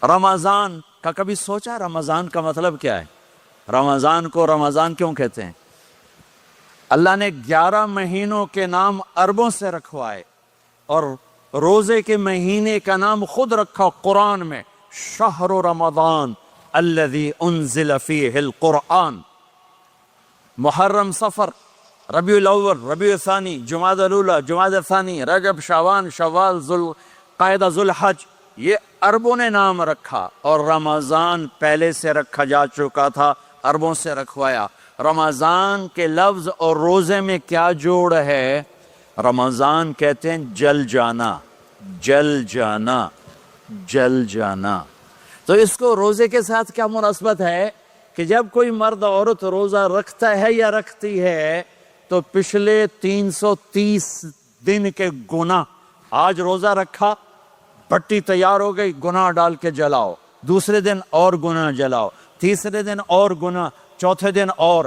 رمضان کا کبھی سوچا رمضان کا مطلب کیا ہے؟ رمضان کو رمضان کیوں کہتے ہیں؟ اللہ نے 11 مہینوں کے نام عربوں سے رکھوائے اور روزے کے مہینے کا نام خود رکھا قرآن میں، شہر رمضان الذی انزل فیہ القرآن۔ محرم، صفر، ربیع الاول، ربیع الثانی، جمادی الاولی، جمادی الثانی، رجب، شعبان، شوال، ذوالقعدہ، ذوالحج، یہ عربوں نے نام رکھا، اور رمضان پہلے سے رکھا جا چکا تھا، عربوں سے رکھوایا۔ رمضان کے لفظ اور روزے میں کیا جوڑ ہے؟ رمضان کہتے ہیں جل جانا، جل جانا، جل جانا۔ تو اس کو روزے کے ساتھ کیا مناسبت ہے کہ جب کوئی مرد عورت روزہ رکھتا ہے یا رکھتی ہے تو پچھلے 330 دن کے گناہ، آج روزہ رکھا، پٹی تیار ہو گئی، گناہ ڈال کے جلاؤ، دوسرے دن اور گناہ جلاؤ، تیسرے دن اور گناہ، چوتھے دن اور،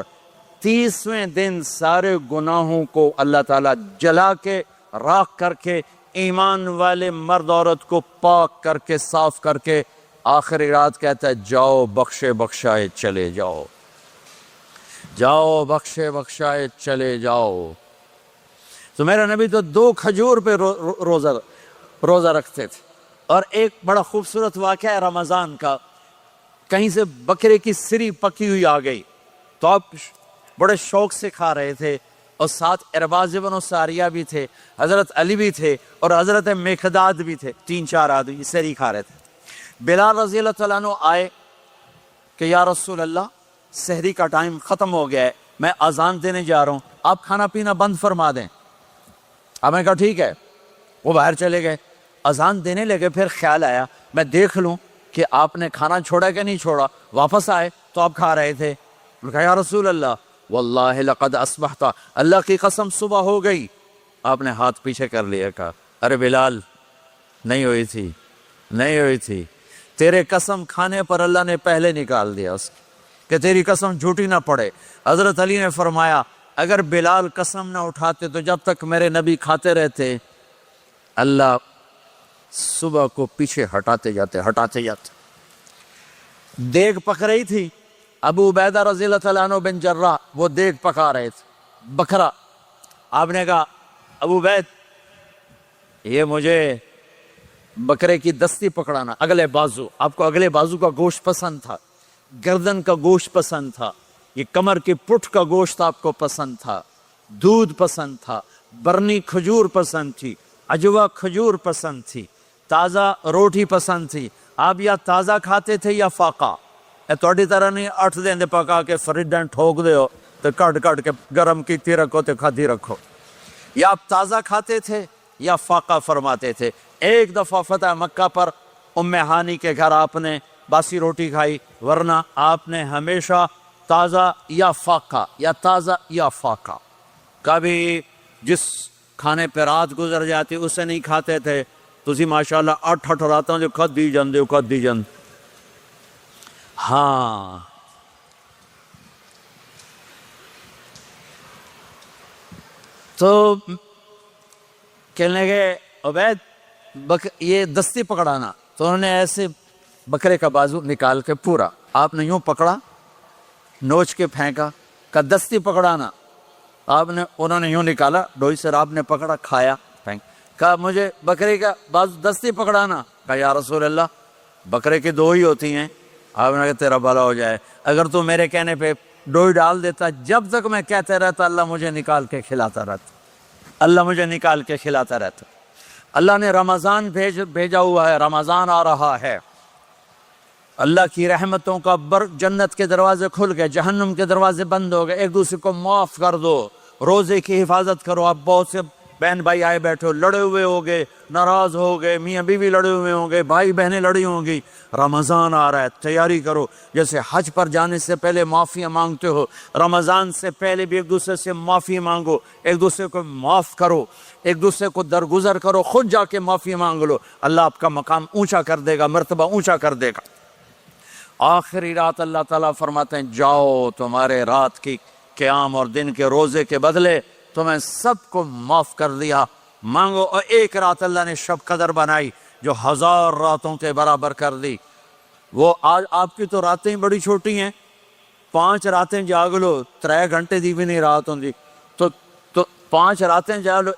30ویں دن سارے گناہوں کو اللہ تعالیٰ جلا کے، راکھ کر کے، ایمان والے مرد عورت کو پاک کر کے، صاف کر کے، آخری رات کہتا ہے جاؤ بخشے بخشائے چلے جاؤ، جاؤ بخشے بخشائے چلے جاؤ۔ تو میرا نبی تو 2 کھجور پہ روزہ رکھتے تھے۔ اور ایک بڑا خوبصورت واقعہ ہے رمضان کا، کہیں سے بکرے کی سری پکی ہوئی آ گئی تو آپ بڑے شوق سے کھا رہے تھے، اور ساتھ ارباز بن ساریہ بھی تھے، حضرت علی بھی تھے، اور حضرت مقداد بھی تھے، 3-4 آدمی سری کھا رہے تھے۔ بلال رضی اللہ تعالیٰ عنہ آئے کہ یا رسول اللہ، سحری کا ٹائم ختم ہو گیا ہے، میں اذان دینے جا رہا ہوں، آپ کھانا پینا بند فرما دیں۔ اب میں کہا ٹھیک ہے، وہ باہر چلے گئے، اذان دینے لگے، پھر خیال آیا میں دیکھ لوں کہ آپ نے کھانا چھوڑا کہ نہیں چھوڑا، واپس آئے تو آپ کھا رہے تھے۔ کہا یا رسول اللہ واللہ لقد اصبحت، اللہ کی قسم صبح ہو گئی۔ آپ نے ہاتھ پیچھے کر لیا، کہا ارے بلال، نہیں ہوئی تھی، نہیں ہوئی تھی، تیرے قسم کھانے پر اللہ نے پہلے نکال دیا اس کہ تیری قسم جھوٹی نہ پڑے۔ حضرت علی نے فرمایا اگر بلال قسم نہ اٹھاتے تو جب تک میرے نبی کھاتے رہتے، اللہ صبح کو پیچھے ہٹاتے جاتے۔ دیگ پک رہی تھی، ابو عبیدہ رضی اللہ تعالیٰ عنہ بن جراح وہ دیگ پکا رہے تھے، بکرا۔ آپ نے کہا ابو عبید، یہ مجھے بکرے کی دستی پکڑانا، اگلے بازو، آپ کو اگلے بازو کا گوشت پسند تھا، گردن کا گوشت پسند تھا، یہ کمر کی پٹھ کا گوشت آپ کو پسند تھا، دودھ پسند تھا، برنی کھجور پسند تھی، عجوا کھجور پسند تھی، تازہ روٹی پسند تھی۔ آپ یا تازہ کھاتے تھے یا فاقہ، توڑی طرح نہیں 8 دن پکا کے فریڈن ٹھوک دے ہو تو کٹ کے گرم کیتی رکھو تو کھاتی رکھو، یا آپ تازہ کھاتے تھے یا فاقہ فرماتے تھے۔ ایک دفعہ فتح مکہ پر ام ہانی کے گھر آپ نے باسی روٹی کھائی، ورنہ آپ نے ہمیشہ تازہ یا فاقہ، یا تازہ یا فاقہ، کبھی جس کھانے پہ رات گزر جاتی اسے نہیں کھاتے تھے۔ تسی ماشاءاللہ 8 راتاں جو کھدی جاندے۔ ہاں، تو کہنے لگے عبید یہ دستی پکڑانا، تو انہوں نے ایسے بکرے کا بازو نکال کے پورا آپ نے یوں پکڑا، نوچ کے پھینکا، کہ دستی پکڑانا، انہوں نے یوں نکالا ڈوئی سے، آپ نے پکڑا، کھایا، پھینک، کہا مجھے بکرے کا بازو دستی پکڑانا۔ کہا یا رسول اللہ بکرے کی 2 ہی ہوتی ہیں۔ آپ نے کہا تیرا بھلا ہو جائے، اگر تو میرے کہنے پہ ڈوئی ڈال دیتا، جب تک میں کہتے رہتا اللہ مجھے نکال کے کھلاتا رہتا، اللہ مجھے نکال کے کھلاتا رہتا۔ اللہ نے رمضان بھیجا ہوا ہے، رمضان آ رہا ہے، اللہ کی رحمتوں کا جنت کے دروازے کھل گئے، جہنم کے دروازے بند ہو گئے، ایک دوسرے کو معاف کر دو، روزے کی حفاظت کرو۔ آپ بہت سے بہن بھائی آئے بیٹھے ہو، لڑے ہوئے ہو گئے، ناراض ہو گئے، میاں بیوی لڑے ہوئے ہوں گے، بھائی بہنیں لڑی ہوں گی، رمضان آ رہا ہے، تیاری کرو۔ جیسے حج پر جانے سے پہلے معافیاں مانگتے ہو، رمضان سے پہلے بھی ایک دوسرے سے معافی مانگو، ایک دوسرے کو معاف کرو، ایک دوسرے کو درگزر کرو، خود جا کے معافی مانگ لو، اللہ آپ کا مقام اونچا کر دے گا، مرتبہ اونچا کر دے گا۔ آخری رات اللہ تعالیٰ فرماتے ہیں جاؤ، تمہارے رات کی قیام اور دن کے روزے کے بدلے تمہیں سب کو معاف کر دیا، مانگو۔ اور ایک رات اللہ نے شب قدر بنائی جو 1000 راتوں کے برابر کر دی۔ وہ آج آپ کی تو راتیں ہی بڑی چھوٹی ہیں، 5 راتیں جاگ لو 3 گھنٹے دی بھی نہیں رات ہوندی، تو 5 راتیں جاگ لو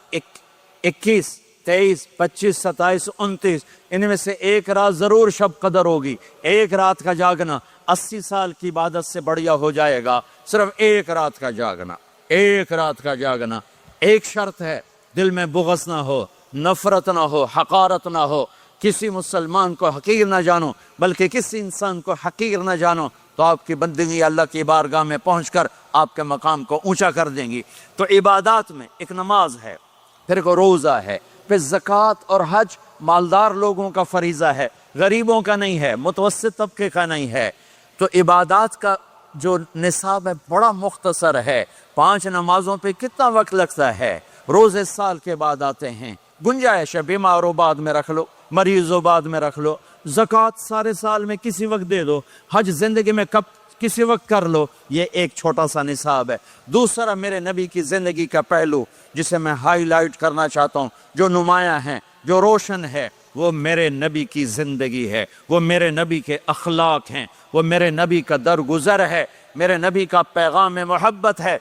21 23 25 27 29، ان میں سے ایک رات ضرور شب قدر ہوگی۔ ایک رات کا جاگنا 80 سال کی عبادت سے بڑھیا ہو جائے گا، صرف ایک رات کا جاگنا، ایک رات کا جاگنا۔ ایک شرط ہے، دل میں بغض نہ ہو، نفرت نہ ہو، حقارت نہ ہو، کسی مسلمان کو حقیر نہ جانو، بلکہ کسی انسان کو حقیر نہ جانو، تو آپ کی بندگی اللہ کی بارگاہ میں پہنچ کر آپ کے مقام کو اونچا کر دیں گی۔ تو عبادات میں ایک نماز ہے، پھر ایک روزہ ہے، پھر زکوٰۃ اور حج مالدار لوگوں کا فریضہ ہے، غریبوں کا نہیں ہے، متوسط طبقے کا نہیں ہے۔ تو عبادات کا جو نصاب ہے بڑا مختصر ہے، 5 نمازوں پہ کتنا وقت لگتا ہے؟ روزے سال کے بعد آتے ہیں، گنجائش ہے، بیمار ہو بعد میں رکھ لو، مریض ہو بعد میں رکھ لو، زکوٰۃ سارے سال میں کسی وقت دے دو، حج زندگی میں کب کسی وقت کر لو۔ یہ ایک چھوٹا سا نصاب ہے۔ دوسرا میرے نبی کی زندگی کا پہلو جسے میں ہائی لائٹ کرنا چاہتا ہوں، جو نمایاں ہے، جو روشن ہے، وہ میرے نبی کی زندگی ہے، وہ میرے نبی کے اخلاق ہیں، وہ میرے نبی کا درگزر ہے، میرے نبی کا پیغام محبت ہے۔